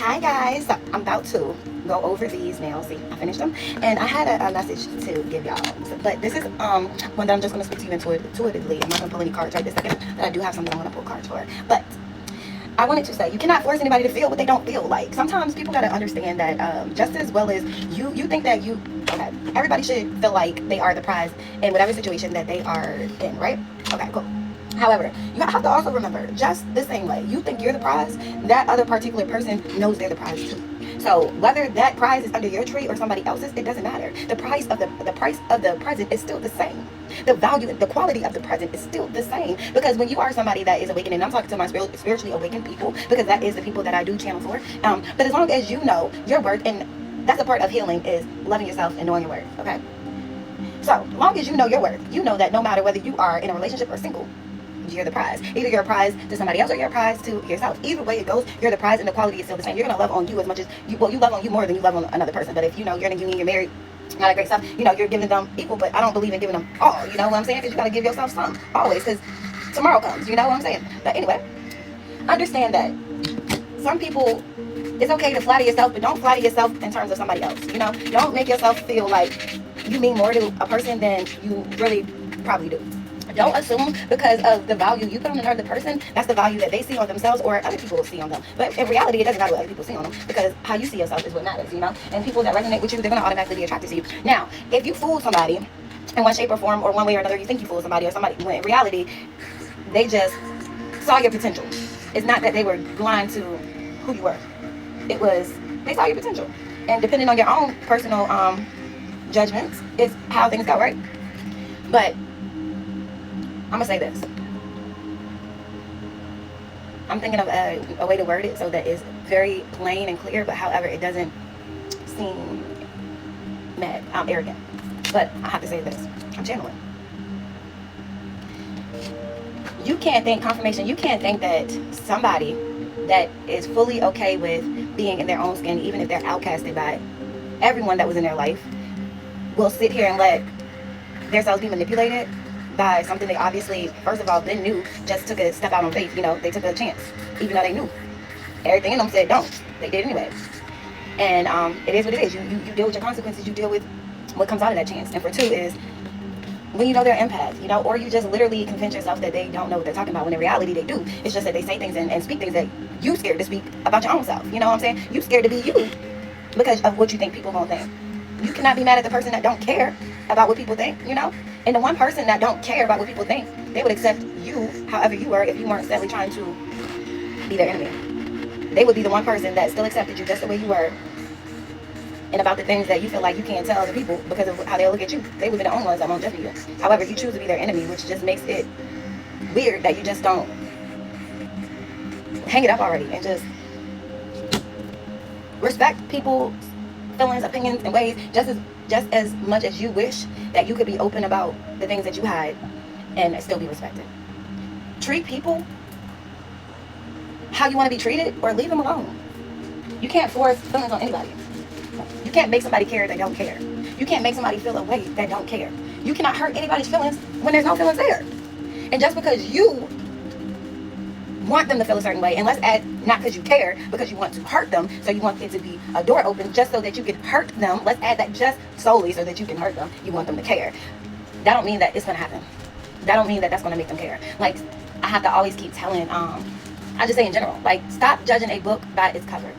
Hi guys, so I'm about to go over these nails. See, I finished them, and I had a message to give y'all. But this is one that I'm just gonna speak to you intuitively. I'm not gonna pull any cards right this second, but I do have something I'm gonna pull cards for. But I wanted to say you cannot force anybody to feel what they don't feel. Like sometimes people gotta understand that just as well as you think that you okay, everybody should feel like they are the prize in whatever situation that they are in, right? Okay, cool. However, you have to also remember, just the same way you think you're the prize, that other particular person knows they're the prize too. So whether that prize is under your tree or somebody else's, it doesn't matter. The price of the price of the present is still the same. The value, the quality of the present is still the same. Because when you are somebody that is awakening, I'm talking to my spiritually awakened people, because that is the people that I do channel for. But as long as you know your worth, and that's a part of healing, is loving yourself and knowing your worth. Okay. So long as you know your worth, you know that no matter whether you are in a relationship or single, you're the prize. Either you're a prize to somebody else or you're a prize to yourself. Either way it goes, you're the prize, and the quality is still the same. You're gonna love on you as much as you love on you more than you love on another person. But if you know you're in a union, you're married, all that great stuff, you're giving them equal. But I don't believe in giving them all. You know what I'm saying? Because you gotta give yourself some always, because tomorrow comes. You know what I'm saying? But anyway, understand that some people, it's okay to flatter yourself, but don't flatter yourself in terms of somebody else. Don't make yourself feel like you mean more to a person than you really probably do. Don't assume because of the value you put on another person, that's the value that they see on themselves or other people will see on them. But in reality, it doesn't matter what other people see on them, because how you see yourself is what matters, And people that resonate with you, they're going to automatically be attracted to you. Now, if you fool somebody in one shape or form, or one way or another, you think you fooled somebody, or somebody, when in reality, they just saw your potential. It's not that they were blind to who you were. It was, they saw your potential. And depending on your own personal judgments, is how things go, right? But I'm gonna say this. I'm thinking of a way to word it so that it's very plain and clear, but however, it doesn't seem mad. I'm arrogant. But I have to say this. I'm channeling. You can't think confirmation. You can't think that somebody that is fully okay with being in their own skin, even if they're outcasted by everyone that was in their life, will sit here and let themselves be manipulated by something they obviously, first of all, then knew, just took a step out on faith. They took a chance, even though they knew. Everything in them said don't. They did anyway. And it is what it is. You deal with your consequences. You deal with what comes out of that chance. And for two is when you know they're empath, or you just literally convince yourself that they don't know what they're talking about, when in reality they do. It's just that they say things and speak things that you scared to speak about your own self. You know what I'm saying? You scared to be you because of what you think people gonna think. You cannot be mad at the person that don't care about what people think, And the one person that don't care about what people think, they would accept you however you were if you weren't steadily trying to be their enemy. They would be the one person that still accepted you just the way you were, and about the things that you feel like you can't tell other people because of how they'll look at you. They would be the only ones that won't judge you. However, if you choose to be their enemy, which just makes it weird that you just don't hang it up already and just respect people's feelings, opinions, and ways just as much as you wish that you could be open about the things that you hide and still be respected. Treat people how you want to be treated, or leave them alone. You can't force feelings on anybody. You can't make somebody care that don't care. You can't make somebody feel a way that don't care. You cannot hurt anybody's feelings when there's no feelings there. And just because you want them to feel a certain way, and let's add, not because you care, because you want to hurt them, so you want it to be a door open just so that you can hurt them. Let's add that just solely so that you can hurt them. You want them to care. That don't mean that it's gonna happen. That don't mean that that's gonna make them care. Like, I have to always keep telling, I just say in general, like, stop judging a book by its cover.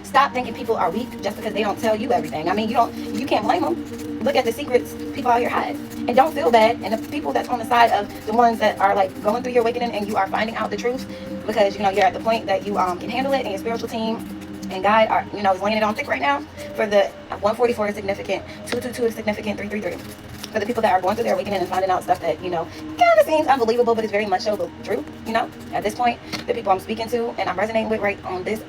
Stop thinking people are weak just because they don't tell you everything. I mean, you can't blame them. Look at the secrets people out here hide. And don't feel bad. And the people that's on the side of the ones that are like going through your awakening and you are finding out the truth, because you're at the point that you can handle it, and your spiritual team and guide are is laying it on thick right now. For the 144 is significant, 222 is significant, 333. For the people that are going through their awakening and finding out stuff that kind of seems unbelievable, but it's very much so the truth. At this point, the people I'm speaking to and I'm resonating with right on this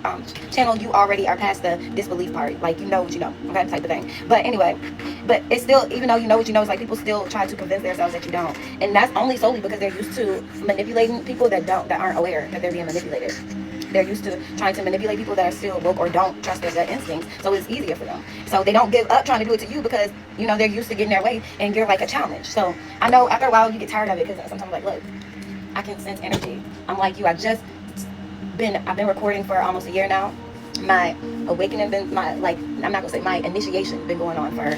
channel, you already are past the disbelief part. Like, you know what you know, okay, type of thing. But anyway, but it's still, even though you know what you know, it's like people still try to convince themselves that you don't, and that's only solely because they're used to manipulating people that aren't aware that they're being manipulated. They're used to trying to manipulate people that are still woke or don't trust their gut instincts, so it's easier for them. So they don't give up trying to do it to you because they're used to getting their way, and you're like a challenge. So I know after a while you get tired of it, because sometimes I'm like, look, I can sense energy. I'm like you. I've been recording for almost a year now. my awakening been, my, like, I'm not gonna say my initiation been going on for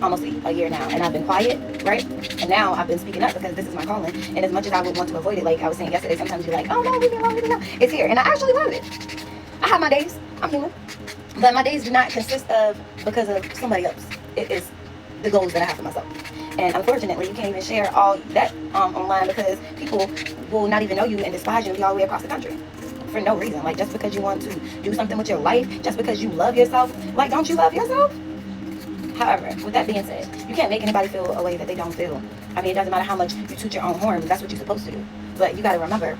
almost a year now, and I've been quiet, right? And now I've been speaking up because this is my calling. And as much as I would want to avoid it, like I was saying yesterday, sometimes you're like, oh no, leave me alone, leave me alone. It's here, and I actually love it. I have my days. I'm human, but my days do not consist of because of somebody else. It is the goals that I have for myself. And unfortunately, you can't even share all that online because people will not even know you and despise you and be all the way across the country for no reason. Like, just because you want to do something with your life, just because you love yourself, like, don't you love yourself? However, with that being said, you can't make anybody feel a way that they don't feel. I mean, it doesn't matter how much you toot your own horn. That's what you're supposed to do. But you got to remember,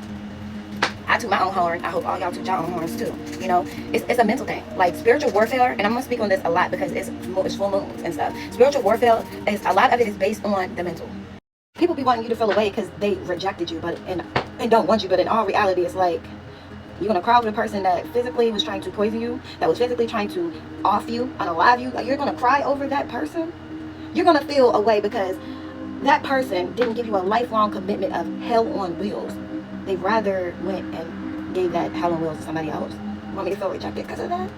I toot my own horn. I hope all y'all toot your own horns too. You know, it's a mental thing. Like, spiritual warfare, and I'm going to speak on this a lot because it's full moons and stuff. Spiritual warfare, a lot of it is based on the mental. People be wanting you to feel away because they rejected you and don't want you. But in all reality, it's like, you're going to cry with a person that physically was trying to poison you, that was physically trying to off you, unalive you. Like, you're going to cry over that person. You're going to feel away because that person didn't give you a lifelong commitment of hell on wheels. They rather went and gave that hell on wheels to somebody else. You want me to feel rejected because of that?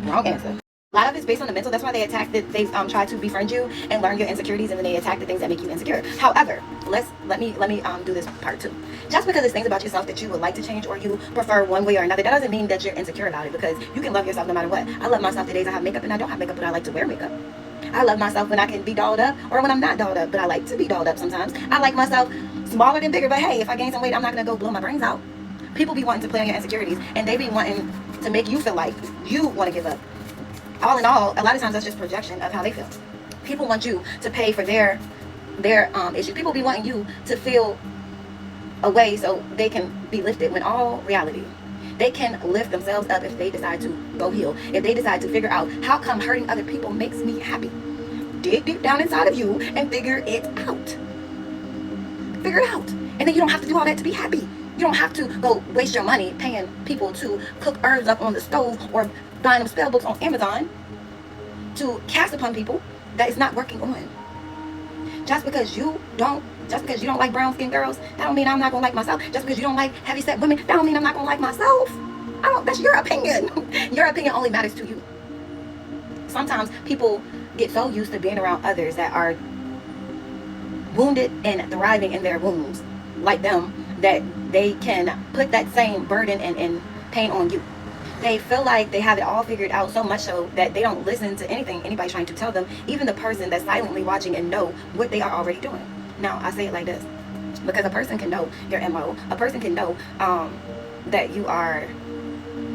Wrong answer. A lot of it's based on the mental. That's why they attack that. They try to befriend you and learn your insecurities, and then they attack the things that make you insecure. However, let me do this part too. Just because it's things about yourself that you would like to change or you prefer one way or another, that doesn't mean that you're insecure about it, because you can love yourself no matter what. I love myself the days I have makeup and I don't have makeup, but I like to wear makeup. I love myself when I can be dolled up or when I'm not dolled up, but I like to be dolled up sometimes. I like myself smaller than bigger, but hey, if I gain some weight, I'm not gonna go blow my brains out. People be wanting to play on your insecurities, and they be wanting to make you feel like you want to give up. All in all, a lot of times that's just projection of how they feel. People want you to pay for their issue. People be wanting you to feel away so they can be lifted, when all reality, they can lift themselves up if they decide to go heal. If they decide to figure out, how come hurting other people makes me happy? Dig deep down inside of you and figure it out. Figure it out. And then you don't have to do all that to be happy. You don't have to go waste your money paying people to cook herbs up on the stove or buying them spell books on Amazon to cast upon people that is not working on. Just because you don't like brown skinned girls, that don't mean I'm not gonna like myself. Just because you don't like heavy set women, that don't mean I'm not gonna like myself. That's your opinion. Your opinion only matters to you. Sometimes people get so used to being around others that are wounded and thriving in their wounds like them, that they can put that same burden and pain on you. They feel like they have it all figured out, so much so that they don't listen to anything anybody's trying to tell them, even the person that's silently watching and know what they are already doing. Now, I say it like this, because a person can know your MO. A person can know that you are,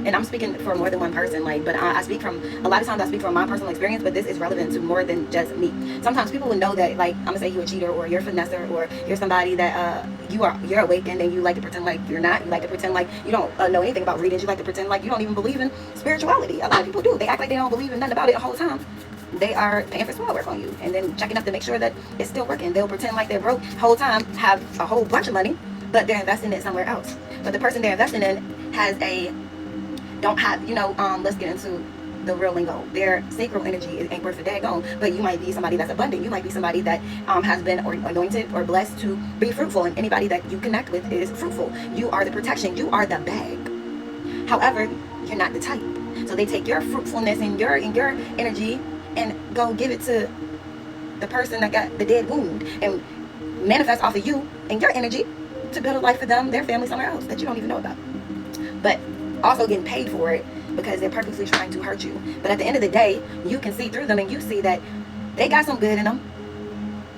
and I'm speaking for more than one person, but I speak from, a lot of times I speak from my personal experience, but this is relevant to more than just me. Sometimes people will know that, like, I'm gonna say you're a cheater, or you're a finesser, or you're somebody that you're awakened and you like to pretend like you're not. You like to pretend like you don't know anything about readings. You like to pretend like you don't even believe in spirituality. A lot of people do. They act like they don't believe in nothing about it the whole time. They are paying for spell work on you and then checking up to make sure that it's still working. They'll pretend like they're broke the whole time, have a whole bunch of money, but they're investing it somewhere else. But the person they're investing in has let's get into the real lingo. Their sacral energy ain't worth a daggone, but you might be somebody that's abundant. You might be somebody that has been anointed or blessed to be fruitful, and anybody that you connect with is fruitful. You are the protection. You are the bag. However, you're not the type. So they take your fruitfulness and your energy and go give it to the person that got the dead wound and manifest off of you and your energy to build a life for them, their family, somewhere else that you don't even know about. But also getting paid for it because they're purposely trying to hurt you. But at the end of the day, you can see through them and you see that they got some good in them.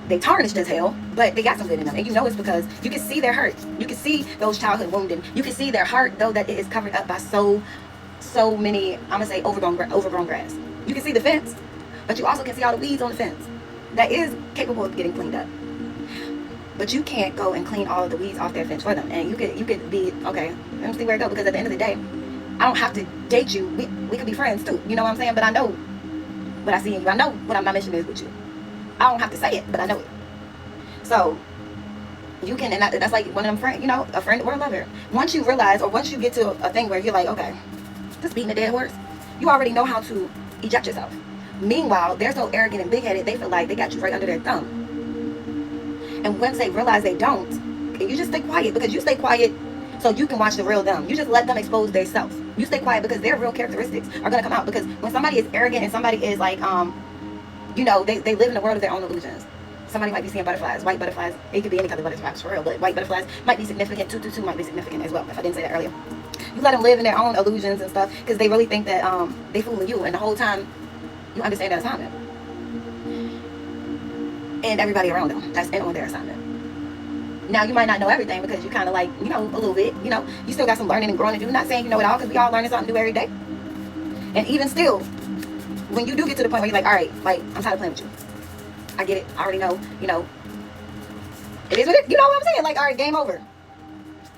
They tarnished as hell, but they got some good in them. And you know it's because you can see their hurt. You can see those childhood wounding. You can see their heart, though, that it is covered up by so many, I'm gonna say overgrown grass. You can see the fence, but you also can see all the weeds on the fence that is capable of getting cleaned up. But you can't go and clean all of the weeds off their fence for them. And you could be, okay, let me see where it goes, because at the end of the day, I don't have to date you. We could be friends too. You know what I'm saying? But I know what I see in you. I know what my mission is with you. I don't have to say it, but I know it. So you can, and that's like one of them friends, a friend or a lover. Once you realize, or once you get to a thing where you're like, okay, just beating a dead horse, you already know how to eject yourself. Meanwhile, they're so arrogant and big-headed, they feel like they got you right under their thumb. And once they realize they don't, you just stay quiet, because you stay quiet So you can watch the real them. You just let them expose themselves. You stay quiet because their real characteristics are gonna come out. Because when somebody is arrogant and somebody is like, you know, they live in the world of their own illusions. Somebody might be seeing butterflies, white butterflies. It could be any color butterflies for real, but white butterflies might be significant. 222 might be significant as well. If I didn't say that earlier, you let them live in their own illusions and stuff because they really think that they fooling you, and the whole time you understand that assignment and everybody around them that's in on their assignment. Now you might not know everything because you kind of like, you know, a little bit. You know, you still got some learning and growing to do. Not saying you know it all because we all learning something new every day. And even still, when you do get to the point where you're like, all right, like I'm tired of playing with you. I get it. I already know. You know, it is what it. You know what I'm saying? Like, all right, game over.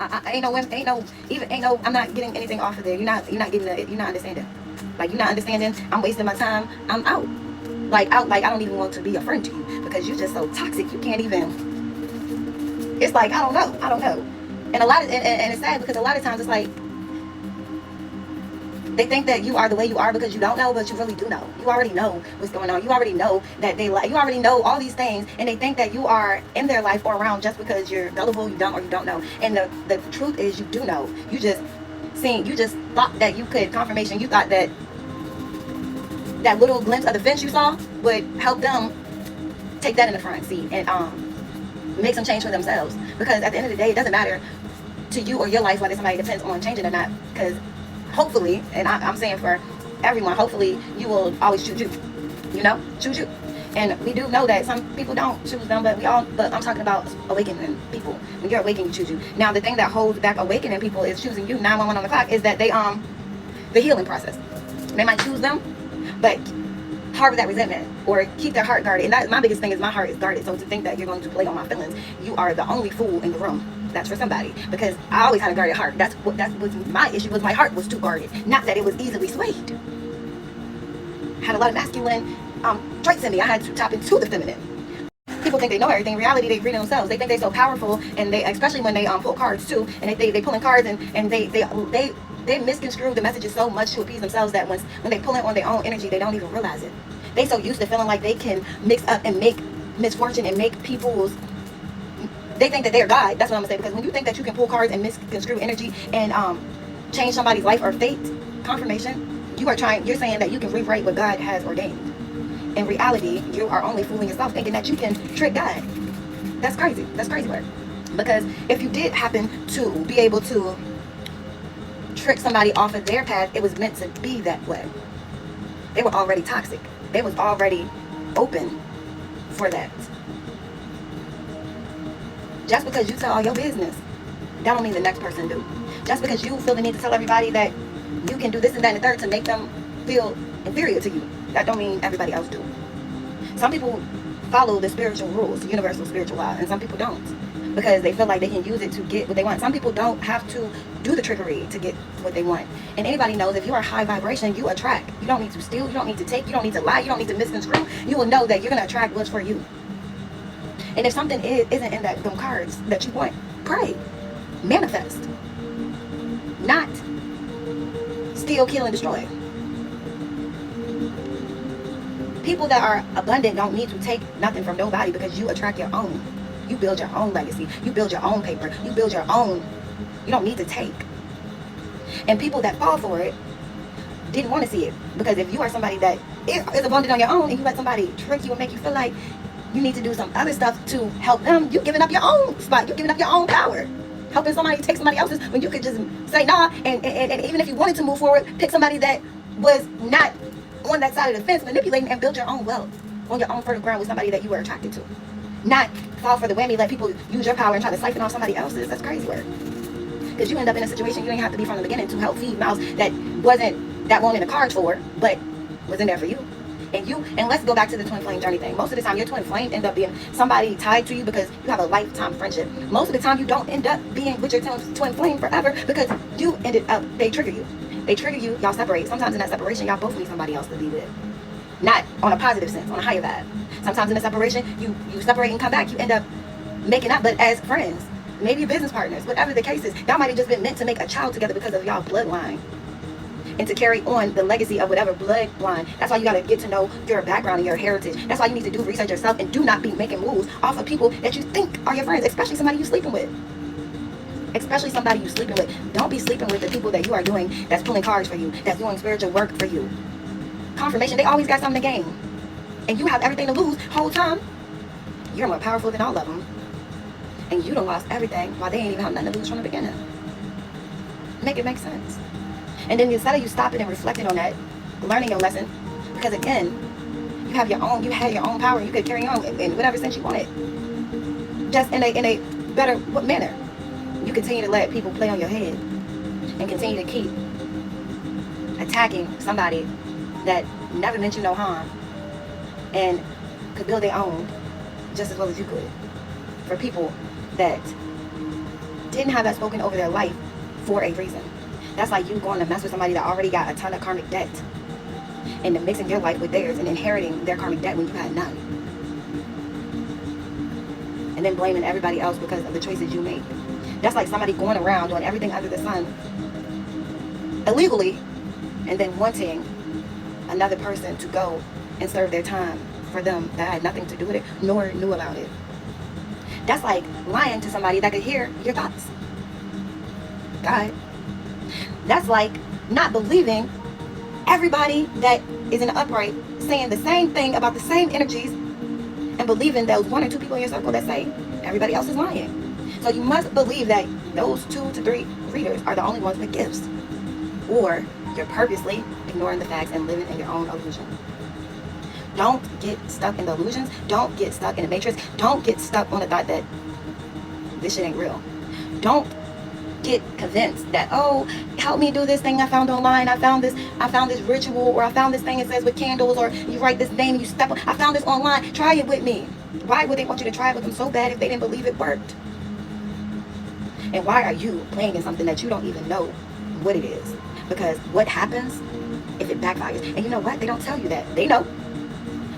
I ain't no. I'm not getting anything off of there. You're not getting it. You're not understanding. Like, you're not understanding. I'm wasting my time. I'm out. Like I don't even want to be a friend to you because you're just so toxic. You can't even. It's like I don't know. And a lot of and it's sad because a lot of times it's like. They think that you are the way you are because you don't know, but you really do know. You already know what's going on. You already know that they like. You already know all these things, and they think that you are in their life or around just because you're gullible, you don't, or you don't know. And the truth is, you do know. You just thought that you could confirmation. You thought that that little glimpse of the fence you saw would help them take that in the front seat and make some change for themselves. Because at the end of the day, it doesn't matter to you or your life whether somebody depends on changing or not. Because hopefully, and I'm saying for everyone, hopefully you will always choose you. You know, choose you. And we do know that some people don't choose them, but I'm talking about awakening people. When you're awakening, you choose you. Now, the thing that holds back awakening people is choosing you 911 on the clock is that they the healing process. They might choose them, but harbor that resentment or keep their heart guarded. And that's my biggest thing is my heart is guarded. So to think that you're going to play on my feelings, you are the only fool in the room. That's for somebody, because I always had a guarded heart. That was my issue, was my heart was too guarded, not that it was easily swayed. Had a lot of masculine traits in me. I had to tap into the feminine. People think they know everything. In reality, they read themselves. They think they're so powerful, and they, especially when they pull cards too, and they pulling cards and they misconstrue the messages so much to appease themselves that when they pull in on their own energy, they don't even realize it. They so used to feeling like they can mix up and make misfortune and make people's. They think that they're God. That's what I'm gonna say. Because when you think that you can pull cards and misconstrue energy and change somebody's life or fate, confirmation, you're saying that you can rewrite what God has ordained. In reality, you are only fooling yourself, thinking that you can trick God. That's crazy. That's crazy work. Because if you did happen to be able to trick somebody off of their path, it was meant to be that way. They were already toxic. They was already open for that. Just because you tell all your business, that don't mean the next person do. Just because you feel the need to tell everybody that you can do this and that and the third to make them feel inferior to you, that don't mean everybody else do. Some people follow the spiritual rules, universal spiritual law, and some people don't, because they feel like they can use it to get what they want. Some people don't have to do the trickery to get what they want. And anybody knows if you are high vibration, you attract. You don't need to steal, you don't need to take, you don't need to lie, you don't need to misconstrue. You will know that you're going to attract what's for you. And if something isn't in them cards that you want, pray, manifest, not steal, kill, and destroy. People that are abundant don't need to take nothing from nobody because you attract your own. You build your own legacy. You build your own paper. You build your own. You don't need to take. And people that fall for it didn't want to see it. Because if you are somebody that is abundant on your own and you let somebody trick you and make you feel like you need to do some other stuff to help them, you're giving up your own spot. You're giving up your own power. Helping somebody take somebody else's when you could just say nah. And even if you wanted to move forward, pick somebody that was not on that side of the fence, manipulating, and build your own wealth on your own fertile ground with somebody that you were attracted to. Not fall for the whammy, let people use your power and try to siphon off somebody else's. That's crazy work. Because you end up in a situation you didn't have to be from the beginning to help feed mouths that weren't in the cards for, but was in there for you. And let's go back to the twin flame journey thing. Most of the time, your twin flame ends up being somebody tied to you because you have a lifetime friendship. Most of the time, you don't end up being with your twin flame forever because you ended up, they trigger you. They trigger you, y'all separate. Sometimes in that separation, y'all both need somebody else to be with. Not on a positive sense, on a higher vibe. Sometimes in the separation, you separate and come back, you end up making up, but as friends, maybe business partners, whatever the case is. Y'all might have just been meant to make a child together because of y'all bloodline. And to carry on the legacy of whatever bloodline. That's why you got to get to know your background and your heritage. That's why you need to do research yourself and do not be making moves off of people that you think are your friends, especially somebody you're sleeping with. Especially somebody you sleeping with. Don't be sleeping with the people that you are doing, that's pulling cards for you, that's doing spiritual work for you. Confirmation, they always got something to gain. And you have everything to lose whole time. You're more powerful than all of them. And you done lost everything while they ain't even have nothing to lose from the beginning. Make it make sense. And then instead of you stopping and reflecting on that, learning your lesson, because again, you had your own power. You could carry on in whatever sense you wanted. Just in a better manner. You continue to let people play on your head and continue to keep attacking somebody that never meant you no harm and could build their own just as well as you could. For people that didn't have that spoken over their life for a reason. That's like you going to mess with somebody that already got a ton of karmic debt and then mixing your life with theirs and inheriting their karmic debt when you had none. And then blaming everybody else because of the choices you made. That's like somebody going around doing everything under the sun illegally and then wanting another person to go and serve their time for them that had nothing to do with it nor knew about it. That's like lying to somebody that could hear your thoughts. God. That's like not believing everybody that is in the upright saying the same thing about the same energies and believing those one or two people in your circle that say everybody else is lying. So you must believe that those 2 to 3 readers are the only ones with gifts. Or you're purposely ignoring the facts and living in your own illusion. Don't get stuck in the illusions. Don't get stuck in the matrix. Don't get stuck on the thought that this shit ain't real. Don't get convinced that, oh, help me do this thing I found online. I found this ritual, or I found this thing it says with candles, or you write this name and you step on. I found this online. Try it with me. Why would they want you to try it with them so bad if they didn't believe it worked? And why are you playing in something that you don't even know what it is? Because what happens if it backfires? And you know what? They don't tell you that. They know.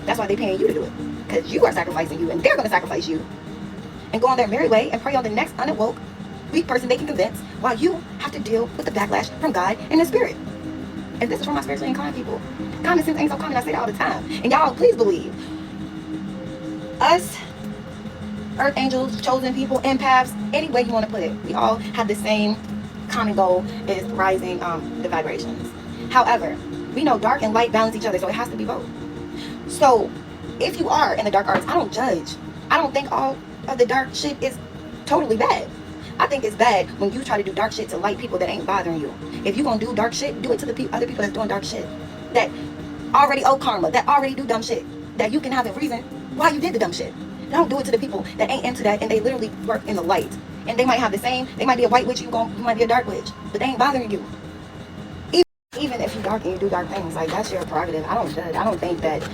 That's why they're paying you to do it. Because you are sacrificing you, and they're going to sacrifice you. And go on their merry way and pray on the next unawoke, weak person they can convince, while you have to deal with the backlash from God and the Spirit. And this is from my spiritually inclined people. Common sense ain't so common. I say that all the time. And y'all, please believe. Us, earth angels, chosen people, empaths, any way you want to put it, we all have the same common goal, is rising the vibrations. However, we know dark and light balance each other, so it has to be both. So if you are in the dark arts, I don't judge. I don't think all of the dark shit is totally bad. I think it's bad when you try to do dark shit to light people that ain't bothering you. If you gonna do dark shit, do it to the other people that's doing dark shit, that already owe karma, that already do dumb shit, that you can have a reason why you did the dumb shit. Don't do it to the people that ain't into that and they literally work in the light. And they might have the same, they might be a white witch, you might be a dark witch, but they ain't bothering you. Even if you dark and you do dark things, like that's your prerogative. I don't judge. I don't think that,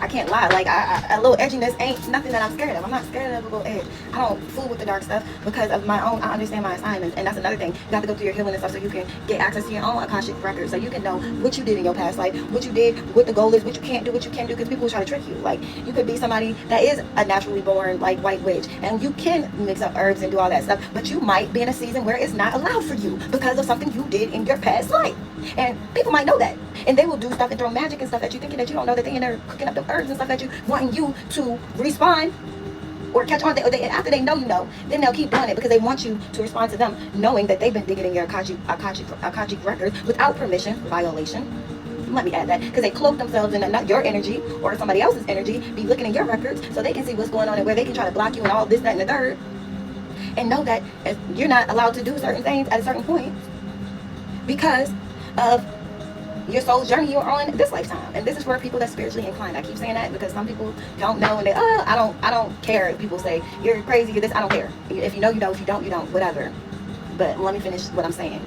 I can't lie. Like a little edginess ain't nothing that I'm scared of. I'm not scared of a little edge. I don't fool with the dark stuff because of my own. I understand my assignments, and that's another thing. You have to go through your healing and stuff so you can get access to your own Akashic records, so you can know what you did in your past life, what you did, what the goal is, what you can't do, what you can do. Because people will try to trick you. Like you could be somebody that is a naturally born like white witch, and you can mix up herbs and do all that stuff, but you might be in a season where it's not allowed for you because of something you did in your past life. And people might know that, and they will do stuff and throw magic and stuff at you, thinking that you don't know that they in there cooking up the herbs and stuff at you, wanting you to respond or catch on. After they know you know, then they'll keep doing it because they want you to respond to them, knowing that they've been digging in your Akashic records without permission, violation. Let me add that, because they cloak themselves in your energy or somebody else's energy, be looking in your records so they can see what's going on and where they can try to block you and all this, that, and the third, and know that you're not allowed to do certain things at a certain point because of your soul's journey you're on this lifetime. And this is for people that's spiritually inclined. I keep saying that because some people don't know, and they, I don't care if people say you're crazy, you're this. I don't care. If you know, you know. If you don't, you don't. Whatever. But let me finish what I'm saying.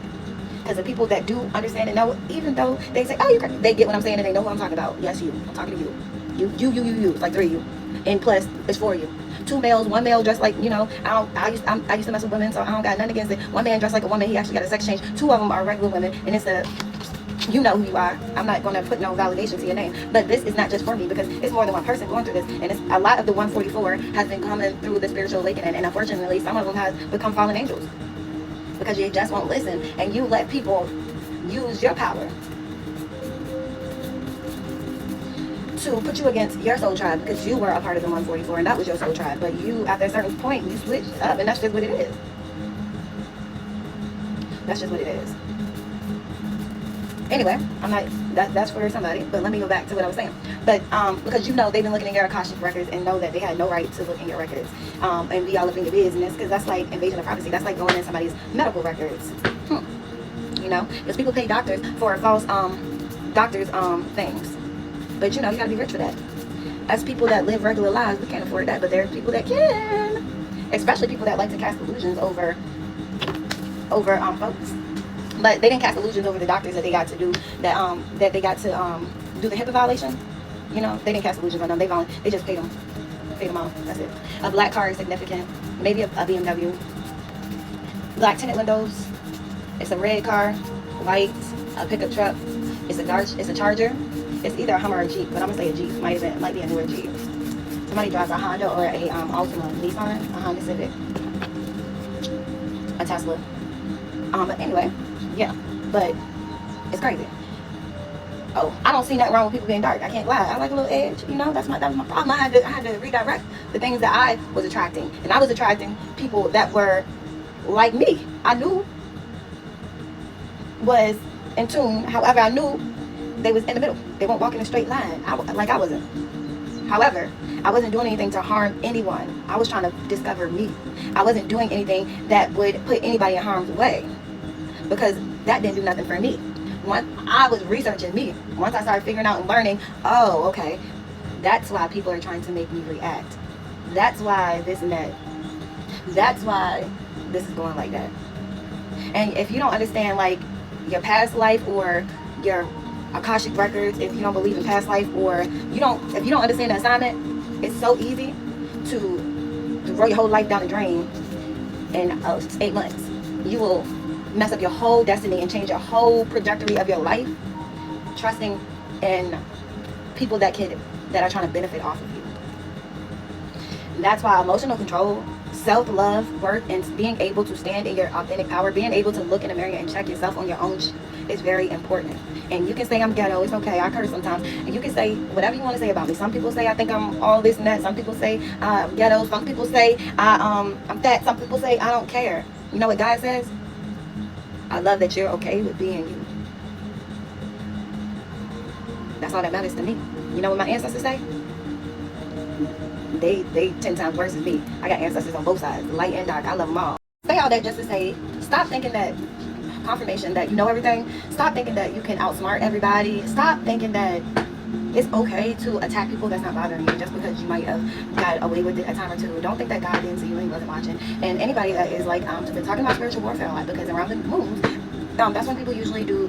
Because the people that do understand and know, even though they say, oh, you're crazy, they get what I'm saying and they know who I'm talking about. Yes, you. I'm talking to you. You. It's like 3 of you. And plus, it's 4 of you. 2 males, 1 male dressed like, I used to mess with women, so I don't got nothing against it. 1 man dressed like a woman, he actually got a sex change. 2 of them are regular women, and it's you know who you are. I'm not going to put no validation to your name, but this is not just for me because it's more than one person going through this, and it's a lot of the 144 has been coming through the spiritual awakening, and unfortunately some of them have become fallen angels because you just won't listen and you let people use your power to put you against your soul tribe because you were a part of the 144 and that was your soul tribe. But you, after a certain point, you switched up, and that's just what it is. That's just what it is. Anyway, I'm not, that's for somebody, but let me go back to what I was saying. But because you know they've been looking in your Akashic records and know that they had no right to look in your records and be all up in your business, because that's like invasion of privacy. That's like going in somebody's medical records. You know, because people pay doctors for false doctors things. But you know, you gotta be rich for that. As people that live regular lives, we can't afford that, but there's people that can. Especially people that like to cast illusions over folks. But they didn't cast illusions over the doctors that they got to do that they got to do the HIPAA violation. You know, they didn't cast illusions on them. They just paid them off. That's it. A black car is significant. Maybe a BMW. Black tinted windows. It's a red car, white, a pickup truck. It's a Charger. It's either a Hummer or a Jeep, but I'm gonna say a Jeep. Might be a newer Jeep. Somebody drives a Honda or a Altima, Nissan, a Honda Civic, a Tesla. But anyway, yeah. But it's crazy. Oh, I don't see nothing wrong with people being dark. I can't lie. I like a little edge. You know, that was my problem. I had to redirect the things that I was attracting, and I was attracting people that were like me. I knew was in tune. However, I knew they was in the middle. They won't walk in a straight line. I wasn't. However, I wasn't doing anything to harm anyone. I was trying to discover me. I wasn't doing anything that would put anybody in harm's way, because that didn't do nothing for me. Once I was researching me, once I started figuring out and learning, oh, okay, that's why people are trying to make me react. That's why this and that. That's why this is going like that. And if you don't understand, like, your past life or your Akashic records, if you don't believe in past life, or if you don't understand the assignment, it's so easy to throw your whole life down the drain in 8 months. You will mess up your whole destiny and change your whole trajectory of your life, trusting in people that are trying to benefit off of you. And that's why emotional control, self-love, worth, and being able to stand in your authentic power, being able to look in the mirror and check yourself on your own is very important. And you can say I'm ghetto, it's okay, I curse sometimes, and you can say whatever you want to say about me. Some people say I think I'm all this and that. Some people say I'm ghetto. Some people say I'm fat. Some people say I don't care. You know what God says? I love that you're okay with being you. That's all that matters to me. You know what my ancestors say? They 10 times worse than me. I got ancestors on both sides, light and dark. I love them all. Say all that just to say, stop thinking that confirmation that you know everything. Stop thinking that you can outsmart everybody. Stop thinking that it's okay to attack people that's not bothering you just because you might have got away with it a time or two. Don't think that God didn't see you and he wasn't watching. And anybody that is like been talking about spiritual warfare a lot, because around the moons, that's when people usually do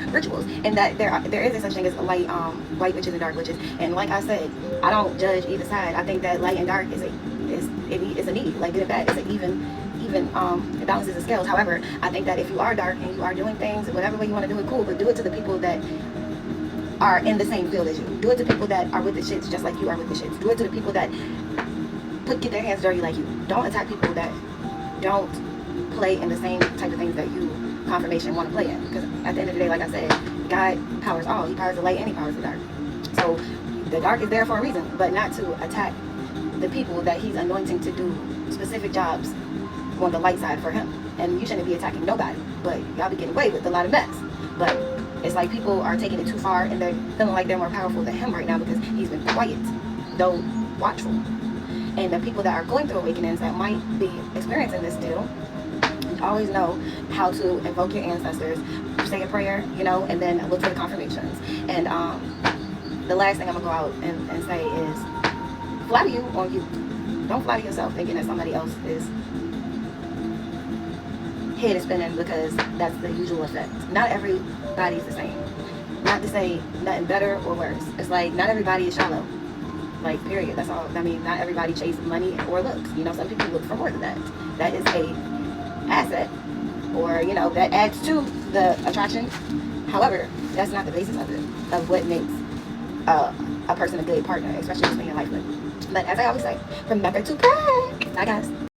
rituals, and that there is a such thing as light witches and dark witches. And like I said, I don't judge either side. I think that light and dark is a need, like good and bad. It's an even it balances the scales. However, I think that if you are dark and you are doing things whatever way you want to do it, cool, but do it to the people that are in the same field as you. Do it to people that are with the shits just like you are with the shits. Do it to the people that get their hands dirty like you. Don't attack people that don't play in the same type of things that you confirmation want to play in, because at the end of the day, like I said, God powers all. He powers the light and he powers the dark. So the dark is there for a reason, but not to attack the people that he's anointing to do specific jobs on the light side for him. And you shouldn't be attacking nobody, but y'all be getting away with a lot of mess. But it's like people are taking it too far and they're feeling like they're more powerful than him right now because he's been quiet, though watchful. And the people that are going through awakenings that might be experiencing this still, always know how to invoke your ancestors, say a prayer, you know, and then look for the confirmations. And the last thing I'm gonna go out and say is, flatter you on you. Don't flatter yourself thinking that somebody else is head is spinning, because that's the usual effect. Not everybody's the same. Not to say nothing better or worse. It's like not everybody is shallow. Like, period. That's all. I mean, not everybody chases money or looks. You know, some people look for more than that. That is a asset, or you know, that adds to the attraction. However, that's not the basis of it, of what makes a person a good partner, especially in your life with. But as I always say, remember to pray. Bye guys.